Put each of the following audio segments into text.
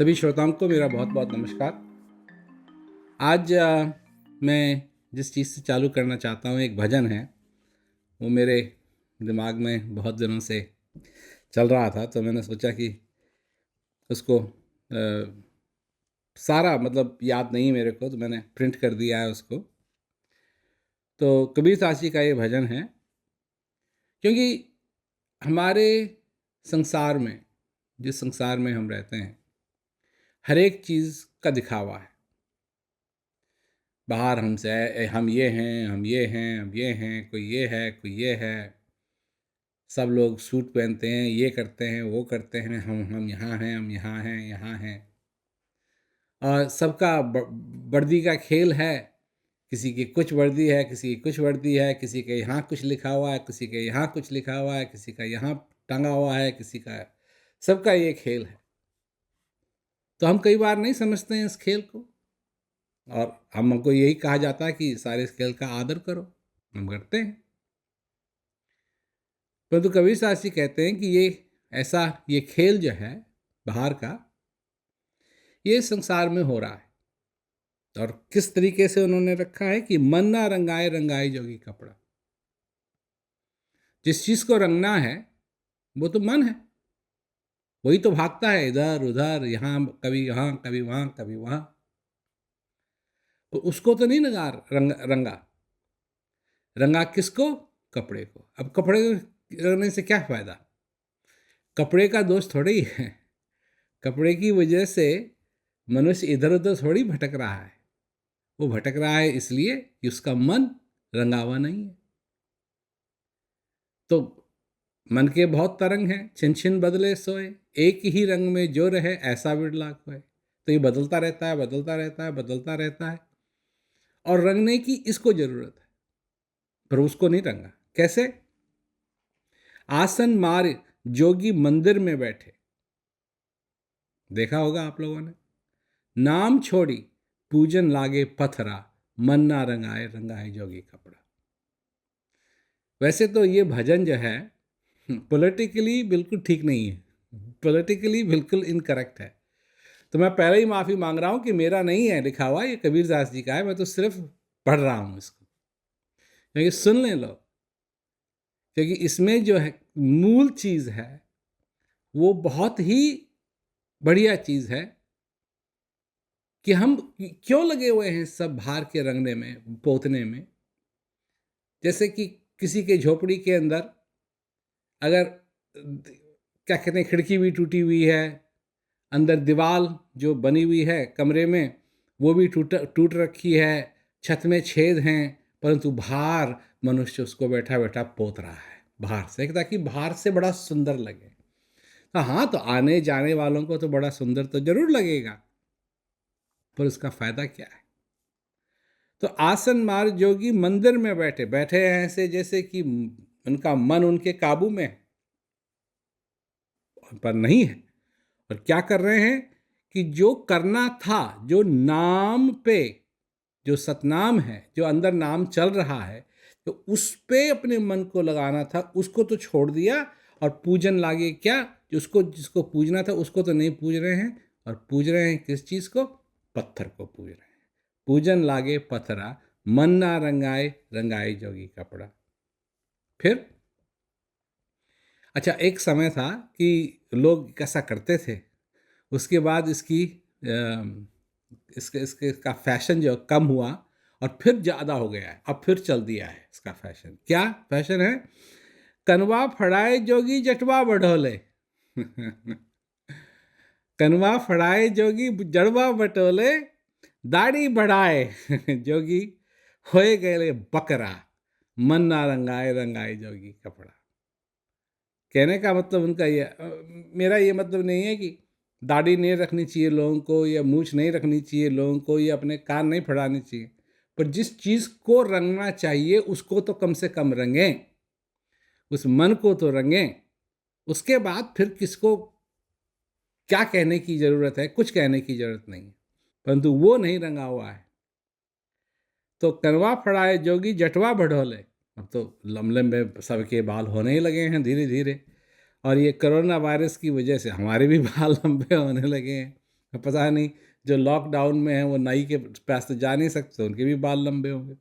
सभी श्रोताओं को मेरा बहुत बहुत नमस्कार। आज मैं जिस चीज़ से चालू करना चाहता हूँ, एक भजन है। वो मेरे दिमाग में बहुत दिनों से चल रहा था, तो मैंने सोचा कि उसको सारा मतलब याद नहीं मेरे को, तो मैंने प्रिंट कर दिया है उसको। तो कबीर दास जी का ये भजन है, क्योंकि हमारे संसार में, जिस संसार में हम रहते हैं, हर एक चीज़ का दिखावा है। बाहर हमसे हम ये हैं, हम ये हैं, हम ये हैं, कोई ये है, कोई ये है। सब लोग सूट पहनते हैं, ये करते हैं, वो करते हैं, हम यहाँ हैं, हम यहाँ हैं, यहाँ हैं। और सबका वर्दी का खेल है। किसी की कुछ वर्दी है, किसी की कुछ वर्दी है, किसी के यहाँ कुछ लिखा हुआ है, किसी के यहाँ कुछ लिखा हुआ है, किसी का यहाँ टंगा हुआ है, किसी का, सबका ये खेल है। तो हम कई बार नहीं समझते हैं इस खेल को, और हमको यही कहा जाता है कि सारे इस खेल का आदर करो। हम करते हैं, परंतु कबीर साहब जी कहते हैं कि ये खेल जो है बाहर का, ये संसार में हो रहा है। और किस तरीके से उन्होंने रखा है कि मन ना रंगाए रंगाए जोगी कपड़ा। जिस चीज को रंगना है वो तो मन है, वही तो भागता है इधर उधर, यहाँ कभी यहाँ कभी वहां कभी वहां। तो उसको तो नहीं रंगा। रंगा किसको? कपड़े को। अब कपड़े रंगने से क्या फायदा? कपड़े का दोष थोड़ी है। कपड़े की वजह से मनुष्य इधर उधर थोड़ी भटक रहा है। वो भटक रहा है इसलिए कि उसका मन रंगावा नहीं है। तो मन के बहुत तरंग हैं, छिन छिन बदले सोए, एक ही रंग में जो रहे ऐसा बिरला कोय। तो ये बदलता रहता है, बदलता रहता है, बदलता रहता है। और रंगने की इसको जरूरत है, पर उसको नहीं रंगा। कैसे? आसन मार जोगी मंदिर में बैठे, देखा होगा आप लोगों ने। नाम छोड़ी पूजन लागे पथरा, मन ना रंगाए रंगाए जोगी कपड़ा। वैसे तो ये भजन जो है पॉलिटिकली बिल्कुल ठीक नहीं है, पॉलिटिकली बिल्कुल इनकरेक्ट है। तो मैं पहले ही माफ़ी मांग रहा हूँ कि मेरा नहीं है लिखा हुआ, ये कबीर दास जी का है। मैं तो सिर्फ पढ़ रहा हूँ इसको, क्योंकि सुन लें लोग। क्योंकि इसमें जो है मूल चीज़ है वो बहुत ही बढ़िया चीज़ है कि हम क्यों लगे हुए हैं सब बाहर के रंगने में, पोतने में। जैसे कि किसी के झोपड़ी के अंदर अगर क्या कहते हैं, खिड़की भी टूटी हुई है, अंदर दीवार जो बनी हुई है कमरे में वो भी टूट रखी है, छत में छेद हैं, परंतु बाहर मनुष्य उसको बैठा बैठा पोत रहा है बाहर से, ताकि बाहर से बड़ा सुंदर लगे। हाँ, तो आने जाने वालों को तो बड़ा सुंदर तो जरूर लगेगा, पर उसका फायदा क्या है? तो आसन मार जोगी मंदिर में बैठे बैठे हैं ऐसे जैसे कि उनका मन उनके काबू में है, पर नहीं है। और क्या कर रहे हैं कि जो करना था, जो नाम पे, जो सतनाम है, जो अंदर नाम चल रहा है, तो उस पे अपने मन को लगाना था, उसको तो छोड़ दिया। और पूजन लागे क्या? जिसको पूजना था उसको तो नहीं पूज रहे हैं, और पूज रहे हैं किस चीज को? पत्थर को पूज रहे हैं। पूजन लागे पत्थरा, मन ना रंगाए रंगाए जोगी कपड़ा। फिर अच्छा, एक समय था कि लोग ऐसा करते थे। उसके बाद इसके इसका फैशन जो कम हुआ और फिर ज़्यादा हो गया है। अब फिर चल दिया है इसका फैशन। क्या फैशन है? कनवा फड़ाए जोगी जटवा बढ़ोले कनवा फड़ाए जोगी जड़वा बटोले, दाढ़ी बढ़ाए जोगी होए गए बकरा, मन ना रंगाए रंगाए जोगी कपड़ा। कहने का मतलब उनका ये, मेरा ये मतलब नहीं है कि दाढ़ी नहीं रखनी चाहिए लोगों को, या मूछ नहीं रखनी चाहिए लोगों को, या अपने कान नहीं फड़ाने चाहिए। पर जिस चीज़ को रंगना चाहिए उसको तो कम से कम रंगें, उस मन को तो रंगें। उसके बाद फिर किसको क्या कहने की ज़रूरत है? कुछ कहने की ज़रूरत नहीं है, परंतु वो नहीं रंगा हुआ है। तो कनवा फड़ाए जोगी जटवा बढ़ोले। अब तो लंबे लंबे सबके बाल होने ही लगे हैं धीरे धीरे, और ये कोरोना वायरस की वजह से हमारे भी बाल लंबे होने लगे हैं। पता नहीं जो लॉकडाउन में है वो नाई के पास तो जा नहीं सकते, उनके भी बाल लंबे होंगे।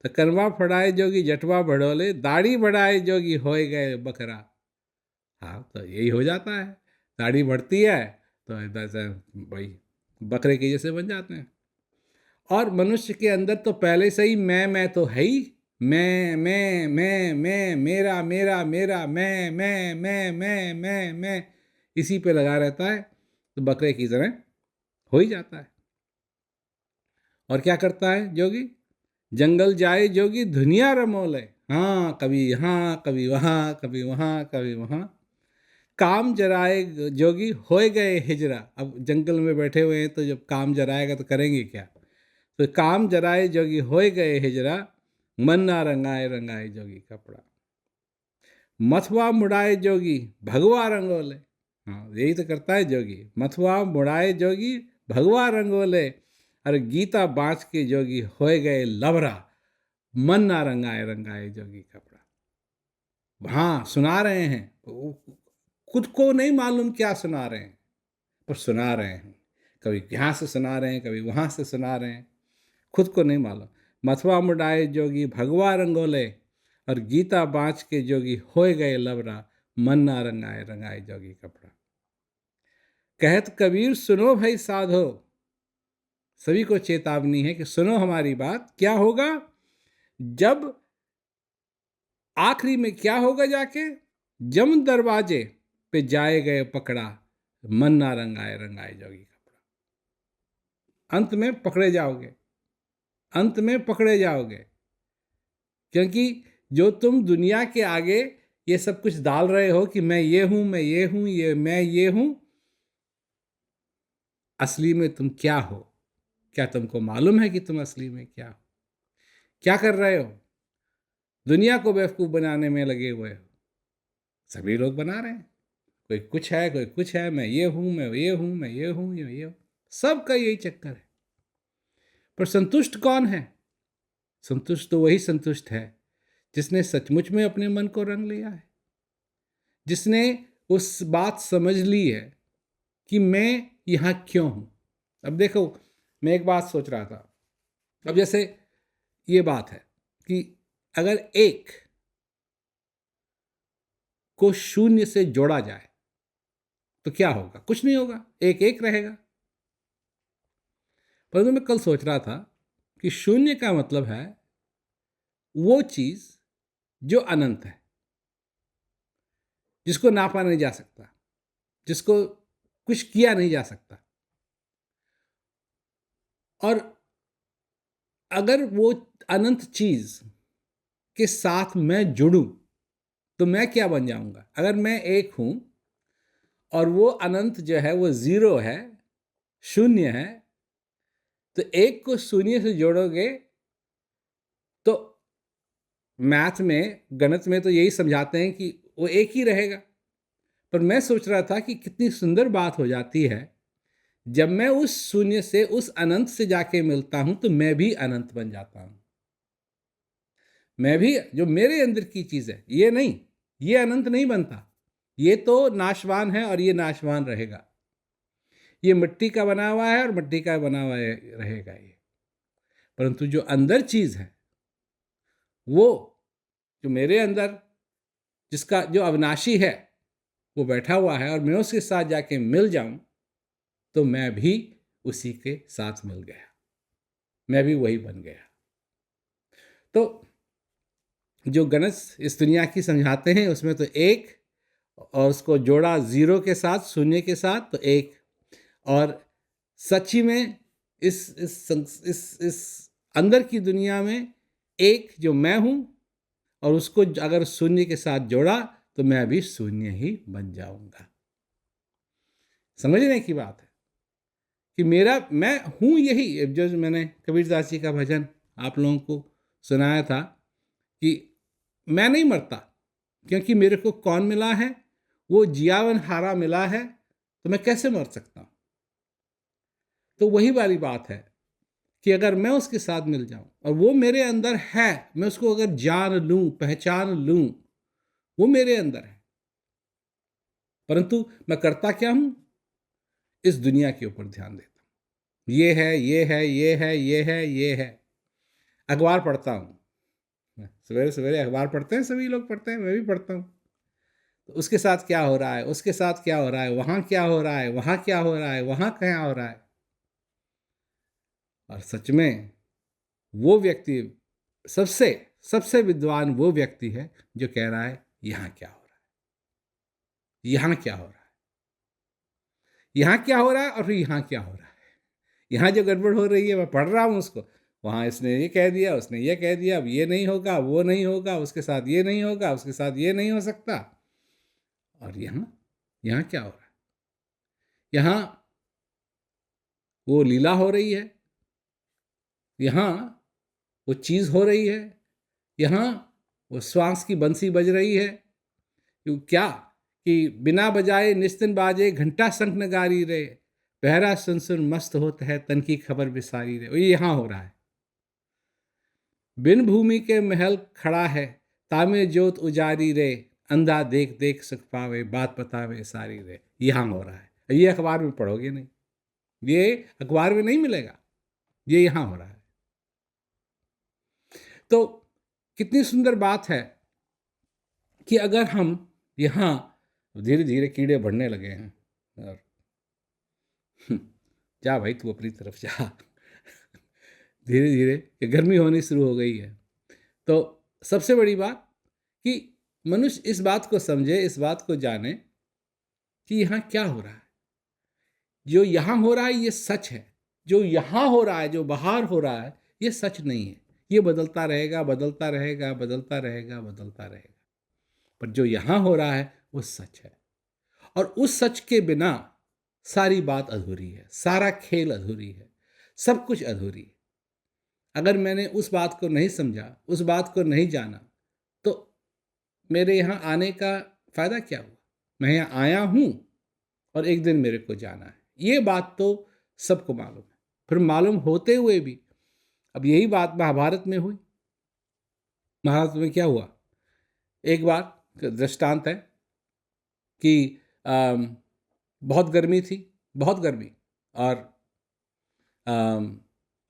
तो कनवा फड़ाए जोगी जटवा बढ़ोले, दाढ़ी बढ़ाए जोगी होए गए बकरा। हाँ, तो यही हो जाता है, दाढ़ी बढ़ती है तो ऐसा भाई बकरे के जैसे बन जाते हैं। और मनुष्य के अंदर तो पहले से ही मैं तो है ही। मैं मेरा मेरा मेरा मैं इसी पे लगा रहता है, तो बकरे की तरह हो ही जाता है। और क्या करता है जोगी? जंगल जाए जोगी दुनिया रमोले, हाँ कभी यहाँ कभी वहाँ, कभी वहाँ कभी वहाँ। काम जराए जोगी होए गए हिजरा। अब जंगल में बैठे हुए हैं तो जब काम जराएगा तो करेंगे क्या? तो काम जराए जोगी होए गए हिजरा, मन ना रंगाए रंगाए जोगी कपड़ा। मथुआ मुड़ाए जोगी भगवा रंगोले, हाँ यही तो करता है जोगी। मथुआ मुड़ाए जोगी भगवा रंगोले, अरे गीता बाँच के जोगी होए गए लवरा, मन ना रंगाए रंगाए जोगी कपड़ा। हाँ सुना रहे हैं, खुद को नहीं मालूम क्या सुना रहे हैं, पर सुना रहे हैं। कभी यहाँ से सुना रहे हैं, कभी वहाँ से सुना रहे हैं, खुद को नहीं मालूम। मथुआ मुड़ाए जोगी भगवा रंगोले, और गीता बाँच के जोगी होए गए लवरा, मन ना रंगाए रंगाए जोगी कपड़ा। कहत कबीर सुनो भाई साधो, सभी को चेतावनी है कि सुनो हमारी बात। क्या होगा जब आखिरी में क्या होगा जाके? जम दरवाजे पे जाए गए पकड़ा, मन ना रंगाए रंगाए जोगी कपड़ा। अंत में पकड़े जाओगे, अंत में पकड़े जाओगे, क्योंकि जो तुम दुनिया के आगे ये सब कुछ डाल रहे हो कि मैं ये हूं, मैं ये हूं, मैं ये हूं, असली में तुम क्या हो? क्या तुमको मालूम है कि तुम असली में क्या हो? क्या कर रहे हो? दुनिया को बेवकूफ़ बनाने में लगे हुए हो। सभी लोग बना रहे हैं, कोई कुछ है, कोई कुछ है, मैं ये हूं, मैं ये हूं, मैं ये हूं, ये हूं। सबका यही चक्कर है। पर संतुष्ट कौन है? संतुष्ट तो वही संतुष्ट है जिसने सचमुच में अपने मन को रंग लिया है, जिसने उस बात समझ ली है कि मैं यहाँ क्यों हूँ। अब देखो, मैं एक बात सोच रहा था। अब जैसे ये बात है कि अगर एक को शून्य से जोड़ा जाए तो क्या होगा? कुछ नहीं होगा, एक एक रहेगा। परंतु मैं कल सोच रहा था कि शून्य का मतलब है वो चीज जो अनंत है, जिसको नापा नहीं जा सकता, जिसको कुछ किया नहीं जा सकता। और अगर वो अनंत चीज के साथ मैं जुड़ूं तो मैं क्या बन जाऊंगा? अगर मैं एक हूं और वो अनंत जो है वो जीरो है, शून्य है, तो एक को शून्य से जोड़ोगे तो मैथ में, गणित में तो यही समझाते हैं कि वो एक ही रहेगा। पर मैं सोच रहा था कि कितनी सुंदर बात हो जाती है जब मैं उस शून्य से, उस अनंत से जाके मिलता हूं तो मैं भी अनंत बन जाता हूं। मैं भी, जो मेरे अंदर की चीज है, ये नहीं, ये अनंत नहीं बनता, ये तो नाशवान है और ये नाशवान रहेगा। ये मिट्टी का बना हुआ है और मिट्टी का बना हुआ रहेगा ये। परंतु जो अंदर चीज है, वो जो मेरे अंदर, जिसका जो अविनाशी है, वो बैठा हुआ है और मैं उसके साथ जाके मिल जाऊं तो मैं भी उसी के साथ मिल गया, मैं भी वही बन गया। तो जो गणित इस दुनिया की समझाते हैं उसमें तो एक, और उसको जोड़ा जीरो के साथ, शून्य के साथ, तो एक। और सच्ची में इस अंदर की दुनिया में एक जो मैं हूं, और उसको अगर शून्य के साथ जोड़ा तो मैं भी शून्य ही बन जाऊंगा। समझने की बात है कि मेरा मैं हूं यही, जो मैंने कबीरदास जी का भजन आप लोगों को सुनाया था कि मैं नहीं मरता, क्योंकि मेरे को कौन मिला है? वो जियावन हारा मिला है, तो मैं कैसे मर सकता हूं? तो वही वाली बात है कि अगर मैं उसके साथ मिल जाऊं और वो मेरे अंदर है, मैं उसको अगर जान लूं, पहचान लूं, वो मेरे अंदर है। परंतु मैं करता क्या हूं? इस दुनिया के ऊपर ध्यान देता हूँ। ये है, ये है, ये है, ये है, ये है। अखबार पढ़ता हूँ, सवेरे सवेरे अखबार पढ़ते हैं, सभी लोग पढ़ते हैं, मैं भी पढ़ता हूँ। तो उसके साथ क्या हो रहा है, उसके साथ क्या हो रहा है, वहाँ क्या हो रहा है, वहाँ क्या हो रहा है, वहाँ क्या हो रहा है। और सच में वो व्यक्ति सबसे सबसे विद्वान वो व्यक्ति है जो कह रहा है यहाँ क्या हो रहा है, यहाँ क्या हो रहा है, यहाँ क्या हो रहा है, और फिर यहाँ क्या हो रहा है। यहाँ जो गड़बड़ हो रही है मैं पढ़ रहा हूँ उसको, वहाँ इसने ये कह दिया, उसने ये कह दिया, अब ये नहीं होगा, वो नहीं होगा, उसके साथ ये नहीं होगा, उसके साथ ये नहीं हो सकता। और यहाँ यहाँ क्या हो रहा है, यहाँ वो लीला हो रही है, यहाँ वो चीज़ हो रही है, यहाँ वो श्वास की बंसी बज रही है। क्यों क्या कि बिना बजाए निस्तिन बाजे घंटा शंख नगारी रे, पहरा सुन सुन मस्त होता है तन की खबर बिसारी रे। ये यहाँ हो रहा है। बिन भूमि के महल खड़ा है, तामे जोत उजारी रे, अंधा देख देख सुख पावे, बात बतावे सारी रे। यहाँ हो रहा है। ये अखबार में पढ़ोगे नहीं, ये अखबार में नहीं मिलेगा, ये यहाँ हो रहा है। तो कितनी सुंदर बात है कि अगर हम यहाँ धीरे धीरे कीड़े बढ़ने लगे हैं, और जा भाई तू अपनी तरफ जा, धीरे धीरे गर्मी होनी शुरू हो गई है। तो सबसे बड़ी बात कि मनुष्य इस बात को समझे, इस बात को जाने कि यहाँ क्या हो रहा है। जो यहाँ हो रहा है ये सच है, जो यहाँ हो रहा है, जो बाहर हो रहा है, ये सच नहीं है। ये बदलता रहेगा, बदलता रहेगा, बदलता रहेगा, बदलता रहेगा। पर जो यहाँ हो रहा है वो सच है, और उस सच के बिना सारी बात अधूरी है, सारा खेल अधूरी है, सब कुछ अधूरी है। अगर मैंने उस बात को नहीं समझा, उस बात को नहीं जाना, तो मेरे यहाँ आने का फ़ायदा क्या हुआ। मैं यहाँ आया हूँ और एक दिन मेरे को जाना है, ये बात तो सबको मालूम है। फिर मालूम होते हुए भी अब यही बात महाभारत में हुई। महाभारत में क्या हुआ, एक बार दृष्टांत है कि बहुत गर्मी थी, बहुत गर्मी, और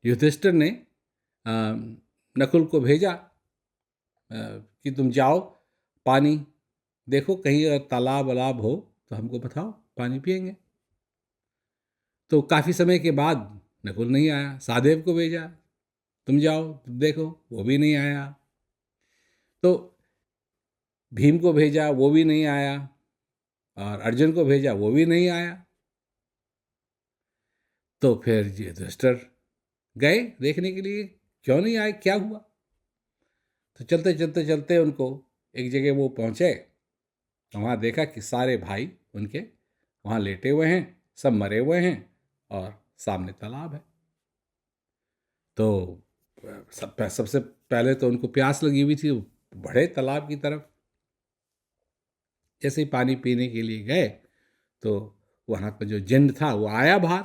युधिष्ठिर ने नकुल को भेजा कि तुम जाओ, पानी देखो, कहीं अगर तालाब वालाब हो तो हमको बताओ, पानी पिएंगे। तो काफ़ी समय के बाद नकुल नहीं आया, सहदेव को भेजा, तुम जाओ तुम देखो, वो भी नहीं आया। तो भीम को भेजा, वो भी नहीं आया, और अर्जुन को भेजा, वो भी नहीं आया। तो फिर युधिष्ठिर गए देखने के लिए, क्यों नहीं आए, क्या हुआ। तो चलते चलते चलते उनको एक जगह वो पहुँचे, तो वहाँ देखा कि सारे भाई उनके वहाँ लेटे हुए हैं, सब मरे हुए हैं, और सामने तालाब है। तो सबसे पहले तो उनको प्यास लगी हुई थी, बढ़े तालाब की तरफ। जैसे ही पानी पीने के लिए गए तो वहाँ का जो जिन्न था वो आया बाहर।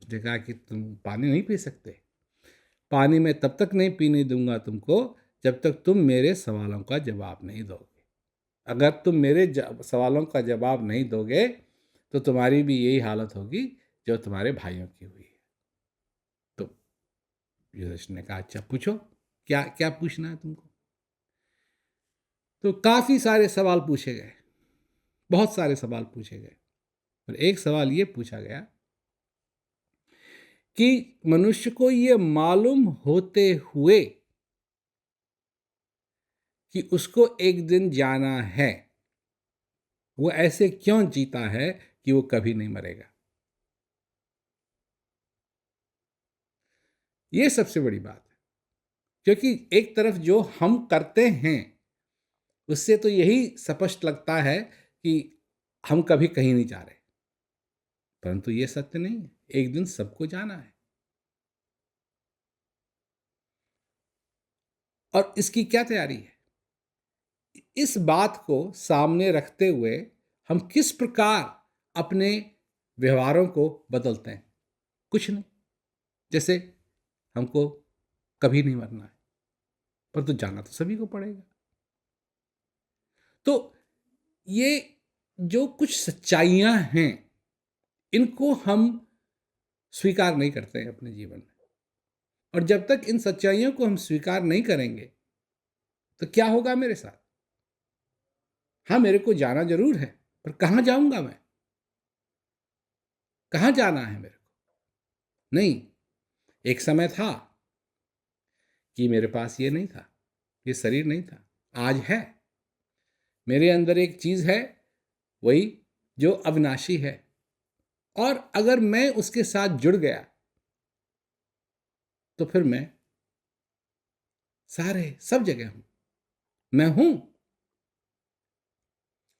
उसने कहा कि तुम पानी नहीं पी सकते, पानी मैं तब तक नहीं पीने दूंगा तुमको जब तक तुम मेरे सवालों का जवाब नहीं दोगे। अगर तुम मेरे सवालों का जवाब नहीं दोगे तो तुम्हारी भी यही हालत होगी जो तुम्हारे भाइयों की हुई है। तो युधिष्ठिर ने कहा अच्छा पूछो, क्या क्या पूछना है तुमको। तो काफ़ी सारे सवाल पूछे गए, बहुत सारे सवाल पूछे गए, और एक सवाल ये पूछा गया कि मनुष्य को ये मालूम होते हुए कि उसको एक दिन जाना है, वो ऐसे क्यों जीता है कि वो कभी नहीं मरेगा। ये सबसे बड़ी बात है, क्योंकि एक तरफ जो हम करते हैं उससे तो यही स्पष्ट लगता है कि हम कभी कहीं नहीं जा रहे, परंतु ये सत्य नहीं है, एक दिन सबको जाना है। और इसकी क्या तैयारी है, इस बात को सामने रखते हुए हम किस प्रकार अपने व्यवहारों को बदलते हैं। कुछ नहीं, जैसे हमको कभी नहीं मरना है, पर तो जाना तो सभी को पड़ेगा। तो ये जो कुछ सच्चाइयां हैं, इनको हम स्वीकार नहीं करते हैं अपने जीवन में। और जब तक इन सच्चाइयों को हम स्वीकार नहीं करेंगे तो क्या होगा मेरे साथ? हाँ, मेरे को जाना जरूर है, पर कहाँ जाऊंगा मैं? कहाँ जाना है मेरे को? नहीं, एक समय था कि मेरे पास ये नहीं था, ये शरीर नहीं था। आज है। मेरे अंदर एक चीज है, वही जो अविनाशी है, और अगर मैं उसके साथ जुड़ गया तो फिर मैं सब जगह हूं, मैं हूं।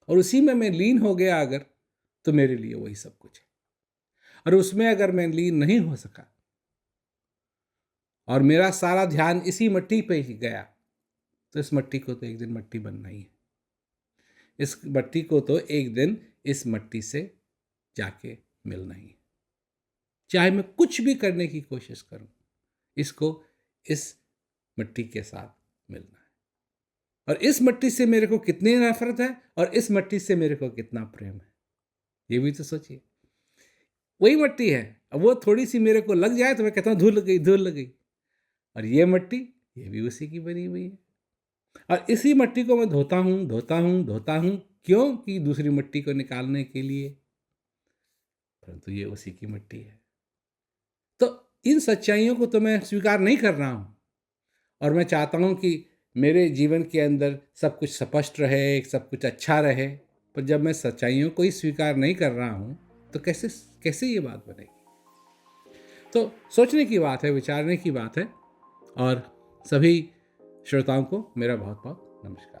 और उसी में मैं लीन हो गया अगर, तो मेरे लिए वही सब कुछ है। और उसमें अगर मैं लीन नहीं हो सका और मेरा सारा ध्यान इसी मिट्टी पे ही गया, तो इस मिट्टी को तो एक दिन मिट्टी बनना ही है। इस मिट्टी को तो एक दिन इस मिट्टी से जाके मिलना ही है। चाहे मैं कुछ भी करने की कोशिश करूं, इसको इस मिट्टी के साथ मिलना है। और इस मिट्टी से मेरे को कितनी नफरत है और इस मिट्टी से मेरे को कितना प्रेम है, ये भी तो सोचिए। वही मिट्टी है, अब वो थोड़ी सी मेरे को लग जाए तो मैं कहता हूँ धूल लग गई, धूल लग गई। और ये मिट्टी, ये भी उसी की बनी हुई है। और इसी मिट्टी को मैं धोता हूँ, धोता हूँ, धोता हूँ, क्यों? कि दूसरी मिट्टी को निकालने के लिए। परंतु ये उसी की मिट्टी है। तो इन सच्चाइयों को तो मैं स्वीकार नहीं कर रहा हूँ, और मैं चाहता हूँ कि मेरे जीवन के अंदर सब कुछ स्पष्ट रहे, सब कुछ अच्छा रहे। पर जब मैं सच्चाइयों को ही स्वीकार नहीं कर रहा हूँ तो कैसे कैसे ये बात बनेगी? तो सोचने की बात है, विचारने की बात है। और सभी श्रोताओं को मेरा बहुत बहुत नमस्कार।